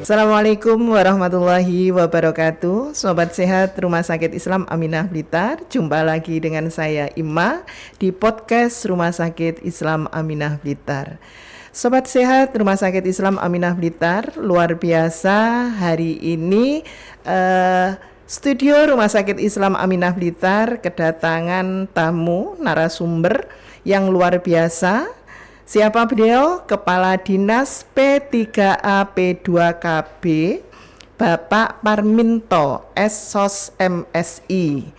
Assalamualaikum warahmatullahi wabarakatuh. Sobat sehat Rumah Sakit Islam Aminah Blitar. Jumpa lagi dengan saya Ima di podcast Rumah Sakit Islam Aminah Blitar. Sobat sehat Rumah Sakit Islam Aminah Blitar, luar biasa hari ini studio Rumah Sakit Islam Aminah Blitar kedatangan tamu narasumber yang luar biasa. Siapa beliau? Kepala Dinas P3A P2KB, Bapak Parminto, SOS MSI.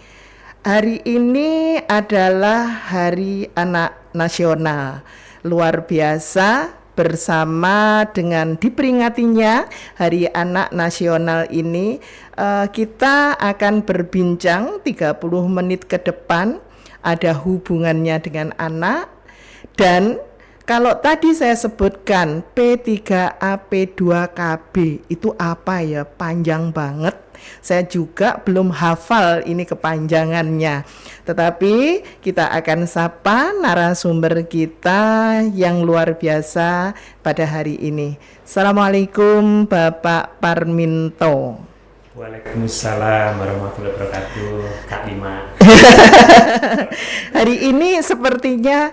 Hari ini adalah Hari Anak Nasional. Luar biasa, bersama dengan diperingatinya Hari Anak Nasional ini, kita akan berbincang 30 menit ke depan, ada hubungannya dengan anak. Dan kalau tadi saya sebutkan P3A P2KB itu apa ya? Panjang banget. Saya juga belum hafal ini kepanjangannya. Tetapi kita akan sapa narasumber kita yang luar biasa pada hari ini. Assalamualaikum Bapak Parminto. Waalaikumsalam warahmatullahi wabarakatuh, Kak Ima. Hari ini sepertinya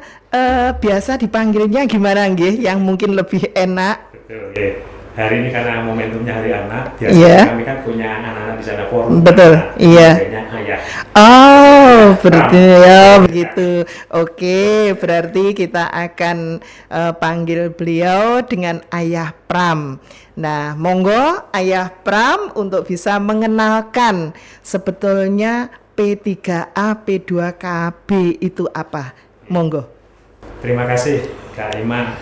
biasa dipanggilnya gimana nggih? Yang mungkin lebih enak. Betul. Okay. Hari ini karena momentumnya Hari Anak, biasanya kami kan punya anak-anak di sana forum. Betul. Iya. Ayah. Oh, berarti ya begitu. Oke, berarti kita akan panggil beliau dengan Ayah Pram. Nah, monggo Ayah Pram untuk bisa mengenalkan sebetulnya P3A P2KB itu apa. Monggo. Terima kasih Kak Ima.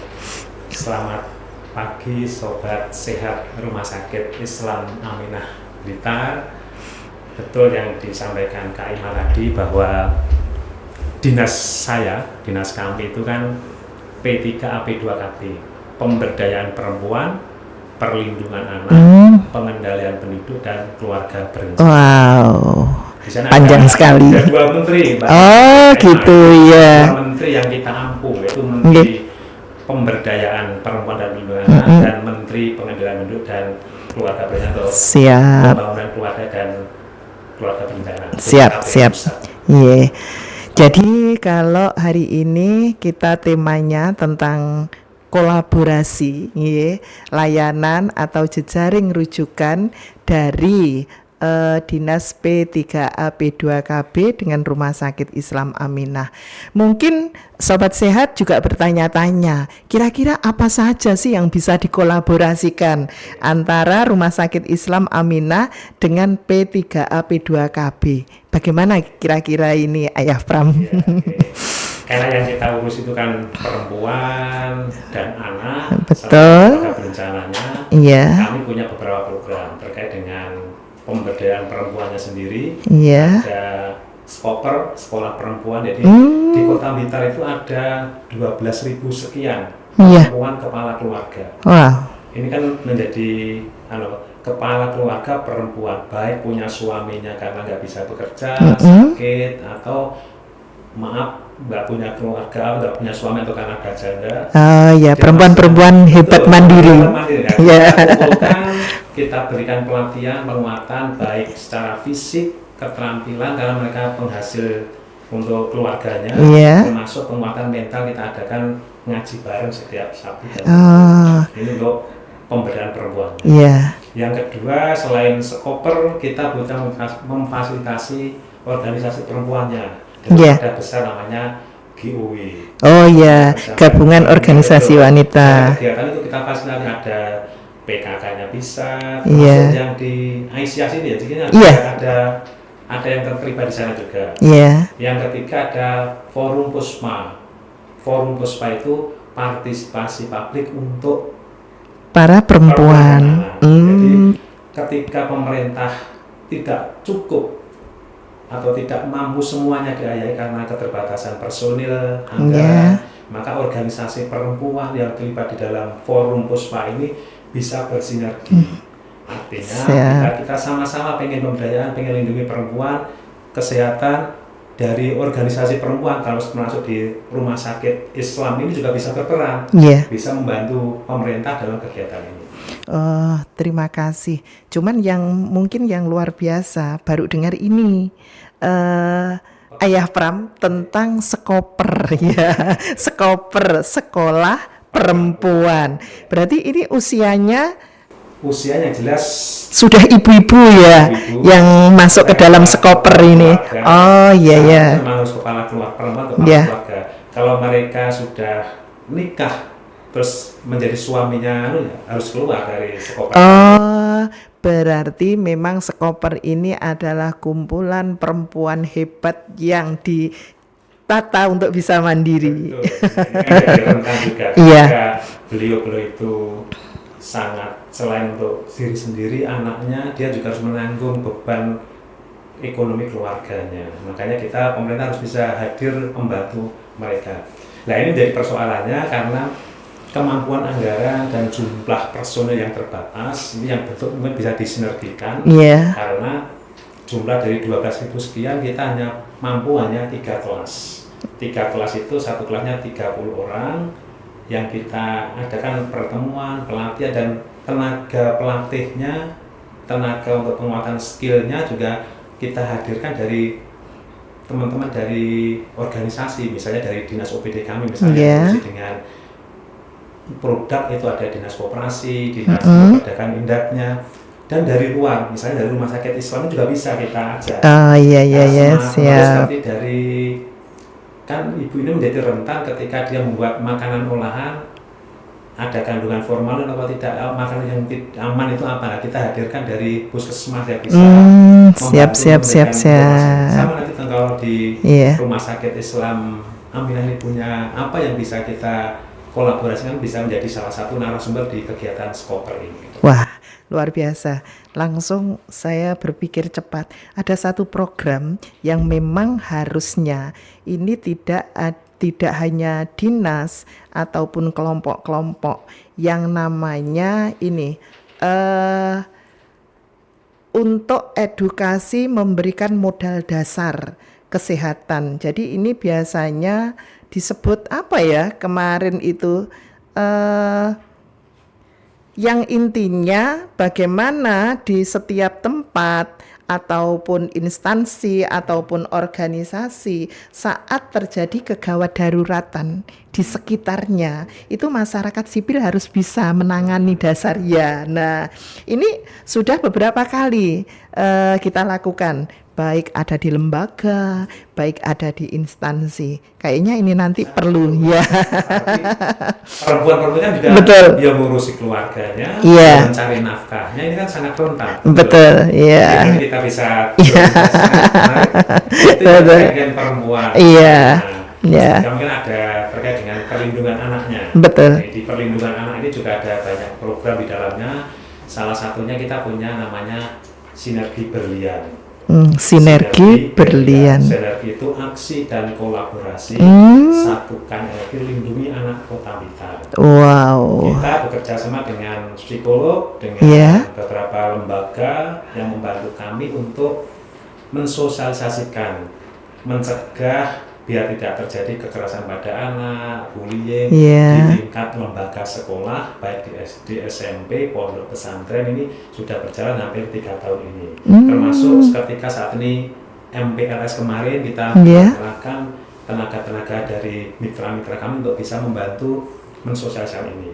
Selamat pagi Sobat Sehat Rumah Sakit Islam Aminah Blitar. Betul yang disampaikan Kak Ima tadi bahwa dinas kami itu kan P3A P2KB, pemberdayaan perempuan, perlindungan anak, pengendalian penduduk dan keluarga berencana. Wow. Di sana panjang sekali. Ada dua menteri, Pak. Gitu ya. Dua menteri yang kita ampuh, yaitu Menteri Pemberdayaan Perempuan dan Perlindungan Anak dan Menteri Pengendalian Penduduk dan Keluarga Berencana. Siap. Pembangunan keluarga dan keluarga berencana. Siap. Iya. Jadi kalau hari ini kita temanya tentang kolaborasi, layanan atau jejaring rujukan dari Dinas P3A P2KB dengan Rumah Sakit Islam Aminah. Mungkin Sobat Sehat juga bertanya-tanya, kira-kira apa saja sih yang bisa dikolaborasikan antara Rumah Sakit Islam Aminah dengan P3A P2KB? Bagaimana kira-kira ini Ayah Pram? Ya, karena yang kita urus itu kan perempuan dan anak. Betul. Serta berencananya. Iya. Kami punya beberapa program terkait dengan pemberdayaan perempuannya sendiri. Iya. Ada Skoper, sekolah perempuan. Jadi di Kota Blitar itu ada 12.000 sekian perempuan kepala keluarga. Wow. Ini kan menjadi kepala keluarga perempuan, baik punya suaminya karena nggak bisa bekerja, sakit, atau maaf nggak punya keluarga, nggak punya suami atau karena ada janda. Ya, perempuan-perempuan hebat mandiri. Ya. Kita berikan pelatihan, penguatan baik secara fisik, keterampilan karena mereka penghasil untuk keluarganya, termasuk penguatan mental. Kita adakan ngaji bareng setiap Sabtu. Ini untuk pemberdayaan perempuan. Yang kedua, selain Skoper, kita butuh memfasilitasi organisasi perempuannya. Ada besar namanya GOW. Gabungan Organisasi Wanita. Kegiatan itu kita fasilitasi, ada PKK-nya bisa, termasuk yang di ICAS ini jadi ada yang terlibat di sana juga. Yang ketiga ada Forum Puspa. Forum Puspa itu partisipasi publik untuk para perempuan. Jadi ketika pemerintah tidak cukup atau tidak mampu semuanya diayai karena keterbatasan personil, anggaran, maka organisasi perempuan yang terlibat di dalam Forum Puspa ini bisa bersinergi. Artinya kita sama-sama pengen pemberdayaan, pengen lindungi perempuan, kesehatan, dari organisasi perempuan kalau masuk di rumah sakit Islam ini juga bisa berperan, bisa membantu pemerintah dalam kegiatan ini. Oh, terima kasih. Cuman yang mungkin yang luar biasa baru dengar ini, Ayah Pram, tentang Sekoper ya, Sekoper, sekolah perempuan. Berarti ini usianya jelas sudah ibu-ibu ya, yang masuk ke dalam Sekoper ini. Oh iya ya. Memang harus kepala keluarga. Kalau mereka sudah nikah terus menjadi suaminya harus keluar dari Sekoper. Oh, berarti memang Sekoper ini adalah kumpulan perempuan hebat yang ditata untuk bisa mandiri. Betul. Juga. Iya. Beliau itu sangat, selain untuk diri sendiri, anaknya, dia juga harus menanggung beban ekonomi keluarganya. Makanya pemerintah harus bisa hadir membantu mereka. Nah, ini jadi persoalannya karena kemampuan anggaran dan jumlah personel yang terbatas, ini yang betul mungkin bisa disinergikan. Karena jumlah dari 12.000 sekian, kita mampu hanya 3 kelas. 3 kelas itu, satu kelasnya 30 orang, yang kita adakan pertemuan, pelatihan, dan tenaga pelatihnya, tenaga untuk penguatan skillnya juga kita hadirkan dari teman-teman dari organisasi, misalnya dari dinas OPD kami, misalnya dengan produk itu ada dinas koperasi, dinas perdagangan indaknya, dan dari luar, misalnya dari rumah sakit Islam juga bisa kita ajak. Siap. Seperti dari, kan ibu ini menjadi rentan ketika dia membuat makanan olahan, ada kandungan formalin atau tidak, makanan yang aman itu apa? Nah, kita hadirkan dari puskesmas yang bisa siap. Sama nanti kalau di rumah sakit Islam Aminah ini punya apa yang bisa kita kolaborasikan, bisa menjadi salah satu narasumber di kegiatan Sekoper ini. Wah, luar biasa. Langsung saya berpikir cepat. Ada satu program yang memang harusnya ini tidak hanya dinas ataupun kelompok-kelompok, yang namanya ini untuk edukasi memberikan modal dasar kesehatan. Jadi ini biasanya disebut apa ya kemarin itu, yang intinya bagaimana di setiap tempat ataupun instansi ataupun organisasi saat terjadi kegawat daruratan di sekitarnya, itu masyarakat sipil harus bisa menangani dasarnya. Nah, ini sudah beberapa kali kita lakukan, baik ada di lembaga, baik ada di instansi. Kayaknya ini nanti perlu ya. Perempuan-perempuan kan juga dia mengurusi keluarganya, mencari nafkahnya, ini kan sangat rentan. Betul, iya. Jadi kita bisa itu bagian perempuan. Mungkin ada terkait dengan perlindungan anaknya. Betul. Di perlindungan anak ini juga ada banyak program di dalamnya. Salah satunya kita punya namanya Sinergi Berlian. Sinergi Berlian. Sinergi itu aksi dan kolaborasi satukan energi lindungi anak Kota Blitar. Wow. Kita bekerja sama dengan psikolog, dengan beberapa lembaga yang membantu kami untuk mensosialisasikan, mencegah biar tidak terjadi kekerasan pada anak, bullying di tingkat lembaga sekolah, baik di SMP, pondok pesantren. Ini sudah berjalan hampir 3 tahun ini. Termasuk ketika saat ini MPLS kemarin kita mengerahkan tenaga-tenaga dari mitra-mitra kami untuk bisa membantu mensosialisasikan ini.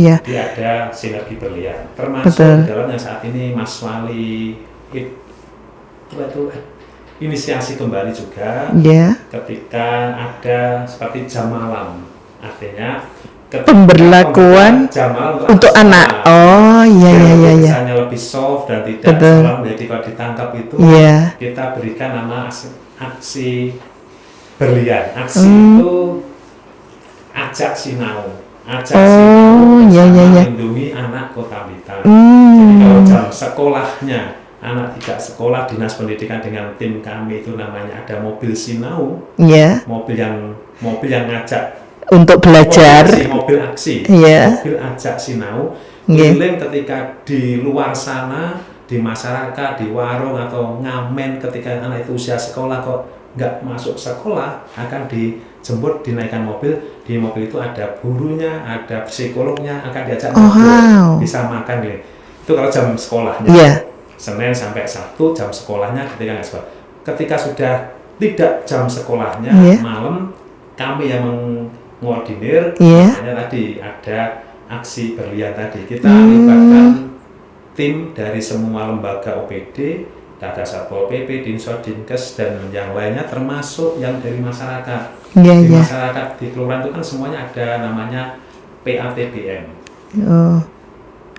Jadi ada Sinergi Berlian. Termasuk di dalamnya saat ini Mas Wali itu inisiasi kembali juga ketika ada seperti jam malam, artinya pemberlakuan jam malam untuk anak. Misalnya lebih soft dan tidak selalu menjadi kalau ditangkap itu kita berikan nama aksi Berlian. Aksi itu ajak sinau, melindungi anak Kota Blitar. Jadi kalau jam sekolahnya anak tidak sekolah, dinas pendidikan dengan tim kami itu namanya ada mobil sinau, mobil yang ngajak untuk belajar, mobil aksi, mobil ajak sinau, keliling ketika di luar sana di masyarakat, di warung atau ngamen ketika anak itu usia sekolah kok nggak masuk sekolah, akan dijemput, dinaikkan mobil. Di mobil itu ada gurunya, ada psikolognya, akan diajak ngobrol, bisa makan gitu. Itu kalau jam sekolahnya, Senin sampai Sabtu jam sekolahnya ketika nggak sekolah. Ketika sudah tidak jam sekolahnya, malam kami yang mengordinir, makanya tadi ada aksi berlian tadi. Kita libatkan tim dari semua lembaga OPD, ada Satpol PP, Dinsor, Dinkes, dan yang lainnya, termasuk yang dari masyarakat. Di masyarakat di kelurahan itu kan semuanya ada namanya PATBM.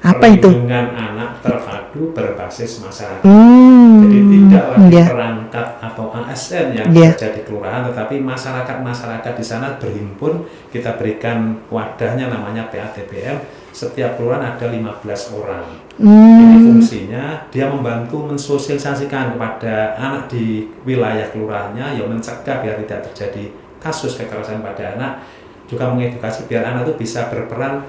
Apa itu? Perlindungan anak terpadu berbasis masyarakat. Jadi tidak lagi perangkat atau ASN yang bekerja di kelurahan, tetapi masyarakat di sana berhimpun. Kita berikan wadahnya namanya PATBM. Setiap kelurahan ada 15 orang. Jadi fungsinya dia membantu mensosialisasikan kepada anak di wilayah kelurahannya, ya mencegah biar tidak terjadi kasus kekerasan pada anak, juga mengedukasi biar anak itu bisa berperan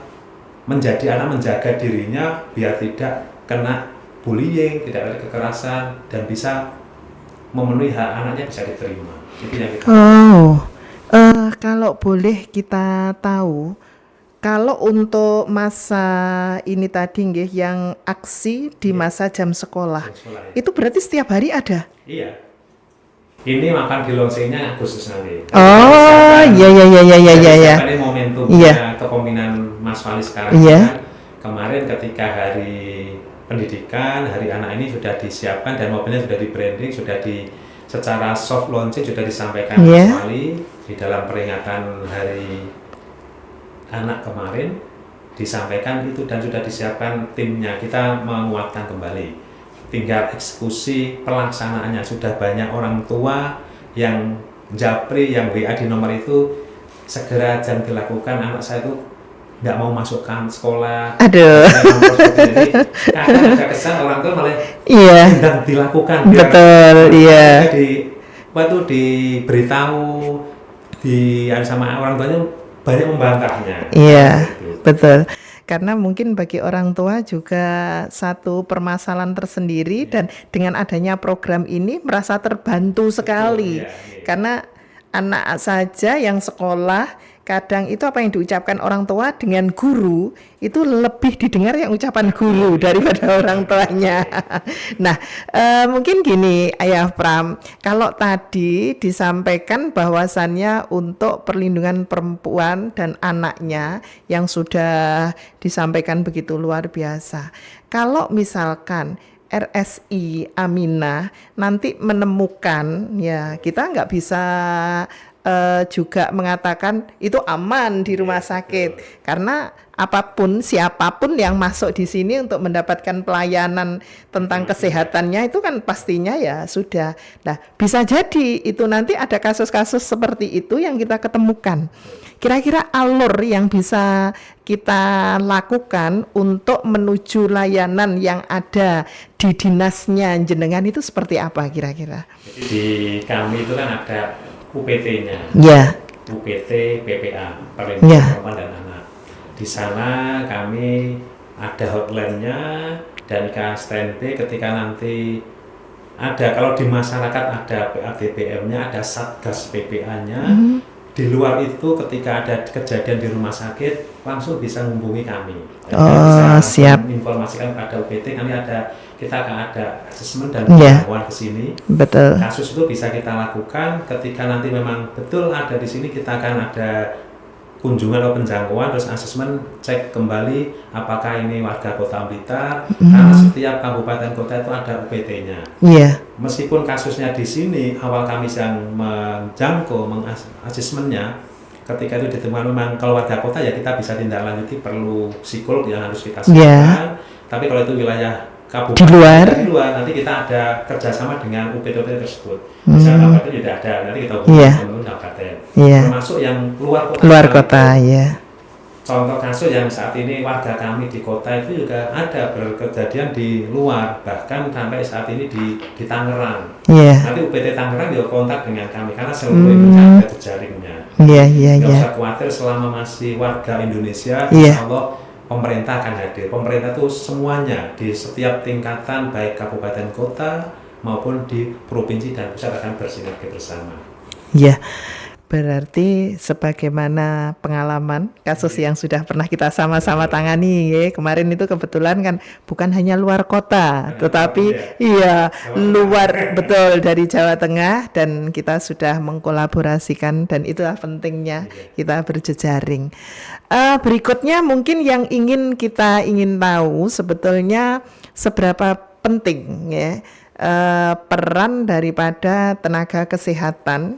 menjadi anak, menjaga dirinya biar tidak kena bullying, tidak ada kekerasan, dan bisa memenuhi hak anaknya bisa diterima. Itu yang kita kalau boleh kita tahu, kalau untuk masa ini tadi nggih, yang aksi di masa jam sekolah, itu berarti setiap hari ada? Iya. Ini akan di launchingnya Agustus nanti. Iya. Ini momentumnya kepemimpinan Mas Wali sekarang. Kemarin ketika hari pendidikan, hari anak ini sudah disiapkan dan mobilnya sudah di branding, sudah secara soft launching sudah disampaikan Mas Wali di dalam peringatan hari anak kemarin, disampaikan itu dan sudah disiapkan timnya. Kita menguatkan kembali, tinggal eksekusi pelaksanaannya. Sudah banyak orang tua yang japri, yang WA di nomor itu, segera jangan dilakukan, anak saya itu nggak mau masukkan sekolah. Jadi kadang ada kesan orang tua malah tidak dilakukan. Waktu diberitahu sama orang tuanya banyak membantahnya. Betul. Karena mungkin bagi orang tua juga satu permasalahan tersendiri, dan dengan adanya program ini merasa terbantu sekali. Karena anak saja yang sekolah, kadang itu apa yang diucapkan orang tua dengan guru itu lebih didengar yang ucapan guru daripada orang tuanya. Nah, mungkin gini Ayah Pram, kalau tadi disampaikan bahwasannya untuk perlindungan perempuan dan anaknya yang sudah disampaikan begitu luar biasa. Kalau misalkan RSI Aminah nanti menemukan, ya kita nggak bisa juga mengatakan itu aman di rumah sakit, karena apapun, siapapun yang masuk di sini untuk mendapatkan pelayanan tentang kesehatannya itu kan pastinya ya sudah. Nah, bisa jadi itu nanti ada kasus-kasus seperti itu yang kita ketemukan. Kira-kira alur yang bisa kita lakukan untuk menuju layanan yang ada di dinasnya jenengan itu seperti apa kira-kira? Jadi di kami itu kan ada UPT-nya, UPT PPA, Perlindungan Perempuan dan Anak. Di sana kami ada hotline-nya dan standby ketika nanti ada, kalau di masyarakat ada PATBM-nya, ada Satgas PPA-nya. Di luar itu ketika ada kejadian di rumah sakit langsung bisa menghubungi kami. Siap. Informasikan pada UPT, kita akan ada asesmen dan penjangkauan ke sini. Betul. Kasus itu bisa kita lakukan ketika nanti memang betul ada di sini, kita akan ada kunjungan atau penjangkauan, terus asesmen, cek kembali apakah ini warga Kota Blitar, karena setiap kabupaten kota itu ada UPT-nya. Meskipun kasusnya di sini awal kami yang menjangkau, mengasesmennya, ketika itu ditemukan memang kalau warga kota ya kita bisa tindak lanjuti, perlu psikolog yang harus kita siapkan. Tapi kalau itu wilayah kabupaten di luar, nanti kita ada kerjasama dengan UPT tersebut. Misalnya kabupaten tidak ada, nanti kita hubungi dengan kabupaten. Termasuk yang luar kota. Contoh kasus yang saat ini warga kami di kota itu juga ada berkejadian di luar, bahkan sampai saat ini di Tangerang. Nanti UPT Tangerang juga kontak dengan kami karena seluruh Indonesia ada jejaringnya. Nggak usah khawatir, selama masih warga Indonesia, insya Allah pemerintah akan hadir. Pemerintah itu semuanya di setiap tingkatan baik kabupaten kota maupun di provinsi dan pusat akan bersinergi bersama. Ya, berarti sebagaimana pengalaman kasus yang sudah pernah kita sama-sama tangani ya. Kemarin itu kebetulan kan bukan hanya luar kota, tetapi iya luar betul dari Jawa Tengah, dan kita sudah mengkolaborasikan, dan itulah pentingnya kita berjejaring. Berikutnya mungkin yang kita ingin tahu sebetulnya seberapa penting ya peran daripada tenaga kesehatan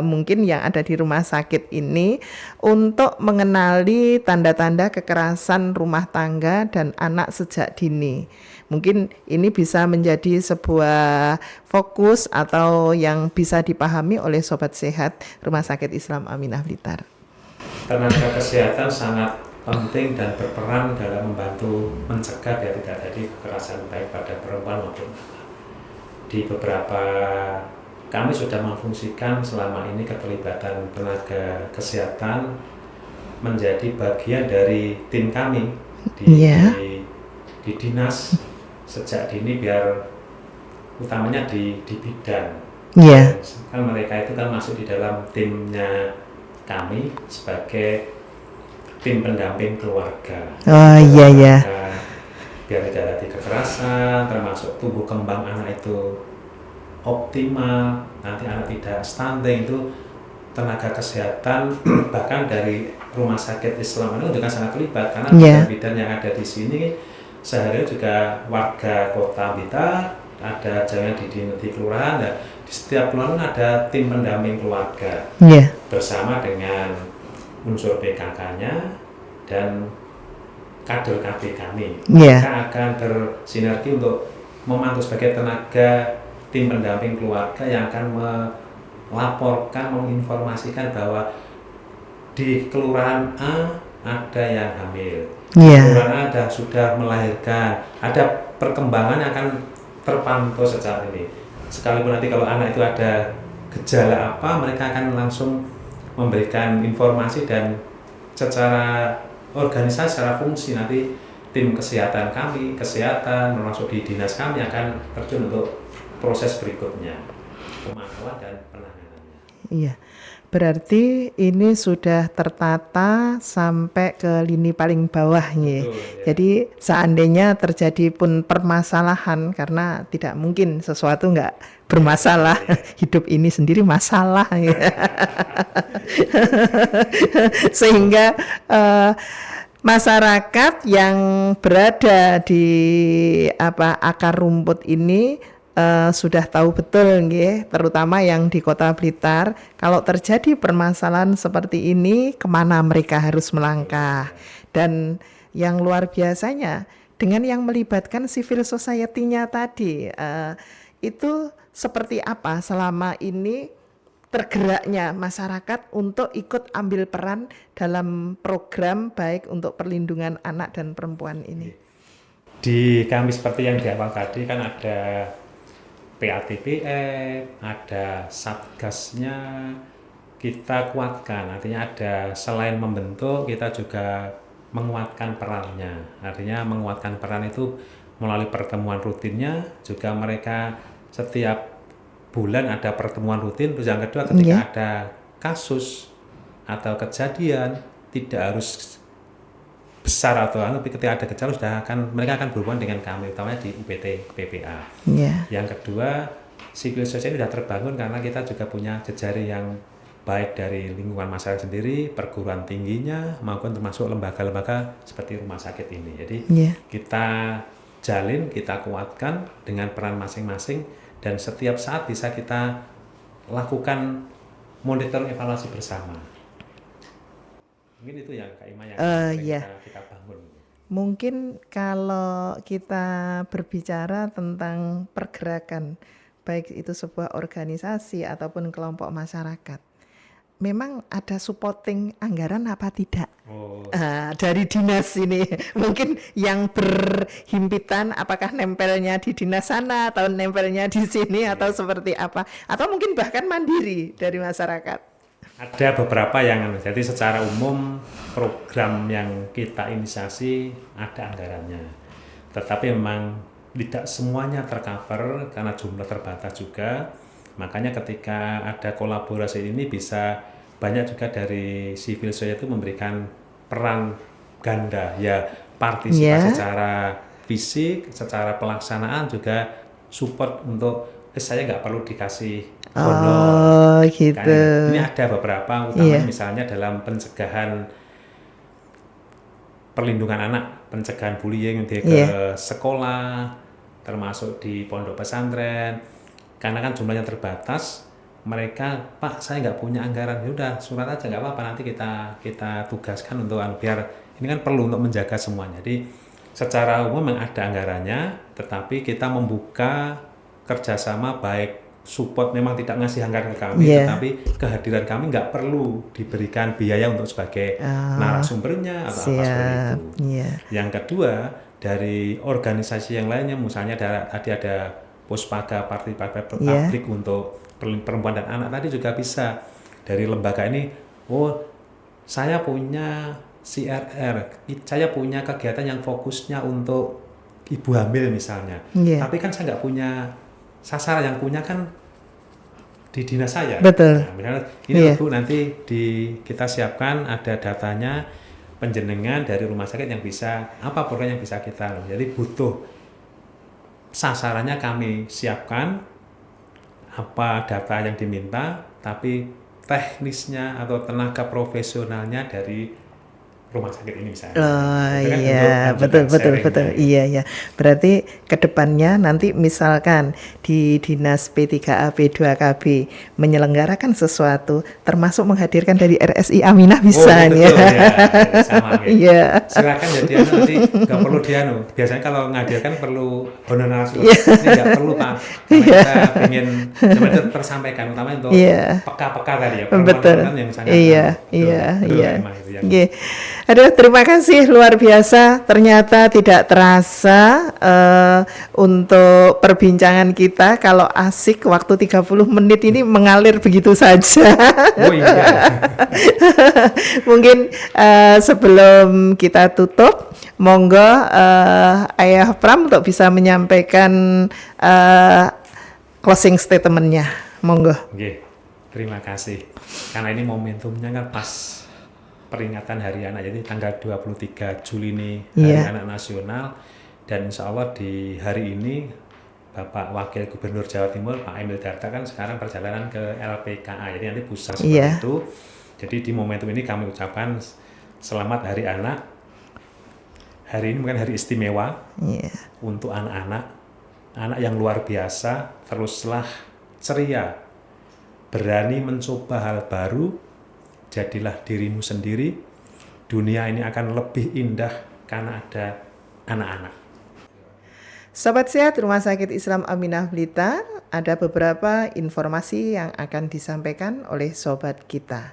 mungkin yang ada di rumah sakit ini untuk mengenali tanda-tanda kekerasan rumah tangga dan anak sejak dini. Mungkin ini bisa menjadi sebuah fokus atau yang bisa dipahami oleh Sobat Sehat Rumah Sakit Islam Aminah Blitar. Tenaga kesehatan sangat penting dan berperan dalam membantu mencegah biar tidak terjadi kekerasan baik pada perempuan maupun anak. Di beberapa kami sudah memfungsikan selama ini keterlibatan tenaga kesehatan menjadi bagian dari tim kami di dinas sejak dini, biar utamanya di bidan. Kan mereka itu kan masuk di dalam timnya kami sebagai tim pendamping keluarga. Biar tidak ada kekerasan, termasuk tumbuh kembang anak itu optimal, nanti anak tidak stunting, itu tenaga kesehatan bahkan dari Rumah Sakit Islam itu juga sangat terlibat, karena bidan yang ada di sini sehari juga warga kota Blitar, ada jangan di kelurahan, dan di setiap kelurahan ada tim pendamping keluarga bersama dengan unsur PKK-nya dan kader KB kami. Mereka akan bersinergi untuk memantau sebagai tenaga tim pendamping keluarga yang akan melaporkan, menginformasikan bahwa di kelurahan A ada yang hamil, kelurahan A sudah melahirkan, ada perkembangan yang akan terpantau secara ini. Sekalipun nanti kalau anak itu ada gejala apa, mereka akan langsung memberikan informasi, dan secara organisasi, secara fungsi nanti tim kesehatan kami, termasuk di dinas kami akan terjun untuk proses berikutnya, pemantauan dan penanganannya. Iya, berarti ini sudah tertata sampai ke lini paling bawahnya. Jadi seandainya terjadi pun permasalahan, karena tidak mungkin sesuatu nggak bermasalah, hidup ini sendiri masalah. Sehingga masyarakat yang berada di akar rumput ini sudah tahu betul terutama yang di Kota Blitar, kalau terjadi permasalahan seperti ini kemana mereka harus melangkah. Dan yang luar biasanya dengan yang melibatkan civil society-nya tadi, itu seperti apa selama ini tergeraknya masyarakat untuk ikut ambil peran dalam program baik untuk perlindungan anak dan perempuan ini. Di kami seperti yang di awal tadi kan ada PATPF, ada satgasnya, kita kuatkan. Artinya ada, selain membentuk, kita juga menguatkan perannya. Artinya menguatkan peran itu melalui pertemuan rutinnya, juga mereka setiap bulan ada pertemuan rutin. Terus yang kedua, ketika ada kasus atau kejadian, tidak harus besar atau tapi ketika ada gejala mereka akan berhubungan dengan kami, utamanya di UPT PPA. Yang kedua, civil society sudah terbangun karena kita juga punya jejaring yang baik dari lingkungan masyarakat sendiri, perguruan tingginya, maupun termasuk lembaga-lembaga seperti rumah sakit ini. Jadi kita jalin, kita kuatkan dengan peran masing-masing, dan setiap saat bisa kita lakukan monitor evaluasi bersama. Mungkin itu yang Kak Ima yang kita bangun. Mungkin kalau kita berbicara tentang pergerakan, baik itu sebuah organisasi ataupun kelompok masyarakat, memang ada supporting anggaran apa tidak? Dari dinas ini, mungkin yang berhimpitan apakah nempelnya di dinas sana atau nempelnya di sini atau seperti apa? Atau mungkin bahkan mandiri dari masyarakat? Ada beberapa yang, jadi secara umum program yang kita inisiasi ada anggarannya, tetapi memang tidak semuanya tercover karena jumlah terbatas juga. Makanya ketika ada kolaborasi ini bisa banyak juga dari civil society itu memberikan peran ganda, ya partisipasi secara fisik, secara pelaksanaan juga support untuk saya nggak perlu dikasih honor. Gitu. Ini ada beberapa, utamanya misalnya dalam pencegahan perlindungan anak, pencegahan bullying di ke sekolah, termasuk di pondok pesantren. Karena kan jumlahnya terbatas, mereka, Pak saya nggak punya anggaran, yaudah surat aja nggak apa-apa, nanti kita tugaskan untuk biar ini kan perlu untuk menjaga semuanya. Jadi secara umum memang ada anggarannya, tetapi kita membuka kerjasama baik support, memang tidak ngasih anggaran ke kami, tetapi kehadiran kami nggak perlu diberikan biaya untuk sebagai narasumbernya atau apa seperti itu. Yang kedua, dari organisasi yang lainnya, misalnya tadi ada Puspaga Partai Publik untuk perempuan dan anak, tadi juga bisa dari lembaga ini, saya punya CRR, saya punya kegiatan yang fokusnya untuk ibu hamil misalnya, tapi kan saya nggak punya sasaran, yang punya kan di dinas saya. Betul. Nah, misalnya ini Bu, nanti kita siapkan ada datanya penjenengan dari rumah sakit yang bisa apa program yang bisa kita, jadi butuh sasarannya kami siapkan apa data yang diminta, tapi teknisnya atau tenaga profesionalnya dari rumah sakit ini misalnya. Betul. Iya. Berarti kedepannya nanti misalkan di Dinas P3A P2KB menyelenggarakan sesuatu, termasuk menghadirkan dari RSI Aminah misalnya. Sama. Silakan jadi nanti nggak perlu biasanya kalau ngadirkan perlu honorar, ini nggak perlu Pak. Karena kita ingin tersampaikan, utamanya untuk peka-peka tadi ya. Betul. Yang sangat Iya. Aduh, terima kasih luar biasa. Ternyata tidak terasa untuk perbincangan kita, kalau asik waktu 30 menit ini mengalir begitu saja. Mungkin sebelum kita tutup, monggo Ayah Pram untuk bisa menyampaikan closing statement-nya. Monggo. Terima kasih. Karena ini momentumnya kan pas peringatan Hari Anak, jadi tanggal 23 Juli ini Hari Anak Nasional, dan insya Allah di hari ini Bapak Wakil Gubernur Jawa Timur Pak Emil Dardak kan sekarang perjalanan ke LPKA, jadi nanti pusat seperti itu. Jadi di momentum ini kami ucapkan selamat Hari Anak. Hari ini bukan hari istimewa untuk anak-anak, anak yang luar biasa. Teruslah ceria, berani mencoba hal baru. Jadilah dirimu sendiri, dunia ini akan lebih indah karena ada anak-anak. Sobat Sehat Rumah Sakit Islam Aminah Blitar, ada beberapa informasi yang akan disampaikan oleh sobat kita.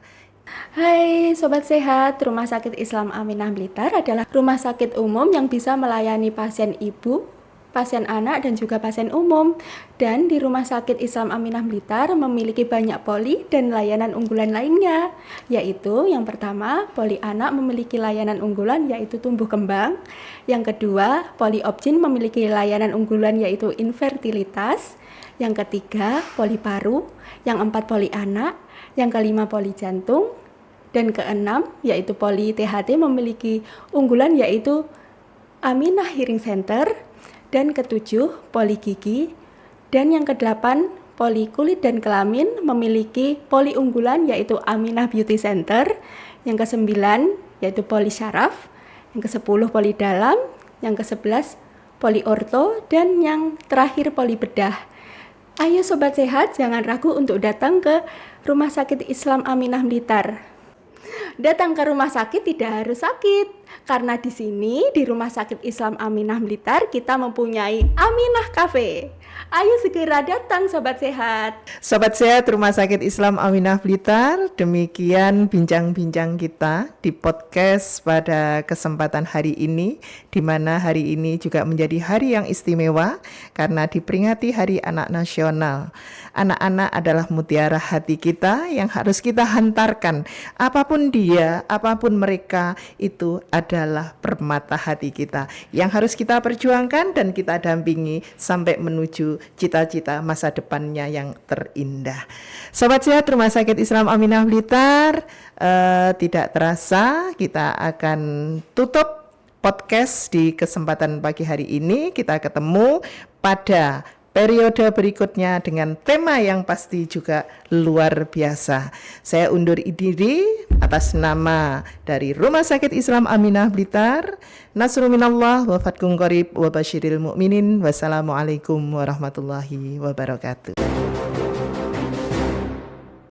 Hai Sobat Sehat, Rumah Sakit Islam Aminah Blitar adalah rumah sakit umum yang bisa melayani pasien ibu, pasien anak, dan juga pasien umum. Dan di Rumah Sakit Islam Aminah Blitar memiliki banyak poli dan layanan unggulan lainnya, yaitu yang pertama, poli anak memiliki layanan unggulan yaitu tumbuh kembang. Yang kedua, poli obgyn memiliki layanan unggulan yaitu infertilitas. Yang ketiga, poli paru. Yang empat, poli anak. Yang kelima, poli jantung. Dan keenam, yaitu poli THT memiliki unggulan yaitu Aminah Hearing Center. Dan ketujuh, poli gigi. Dan yang kedelapan, poli kulit dan kelamin memiliki poli unggulan yaitu Aminah Beauty Center. Yang kesembilan, yaitu poli syaraf. Yang kesepuluh, poli dalam. Yang kesebelas, poli orto. Dan yang terakhir, poli bedah. Ayo Sobat Sehat, jangan ragu untuk datang ke Rumah Sakit Islam Aminah Blitar. Datang ke rumah sakit tidak harus sakit, karena di sini di Rumah Sakit Islam Aminah Blitar kita mempunyai Aminah Cafe. Ayo segera datang Sobat Sehat. Sobat Sehat Rumah Sakit Islam Aminah Blitar, demikian bincang-bincang kita di podcast pada kesempatan hari ini, di mana hari ini juga menjadi hari yang istimewa karena diperingati Hari Anak Nasional. Anak-anak adalah mutiara hati kita yang harus kita hantarkan. Apapun dia, apapun mereka, itu adalah permata hati kita yang harus kita perjuangkan dan kita dampingi sampai menuju cita-cita masa depannya yang terindah. Sobat Sehat Rumah Sakit Islam Aminah Blitar, tidak terasa kita akan tutup podcast di kesempatan pagi hari ini. Kita ketemu pada periode berikutnya dengan tema yang pasti juga luar biasa. Saya undur diri atas nama dari Rumah Sakit Islam Aminah Blitar. Nasrul minallah wa fatkun qarib wa basyiril mu'minin. Wassalamualaikum warahmatullahi wabarakatuh.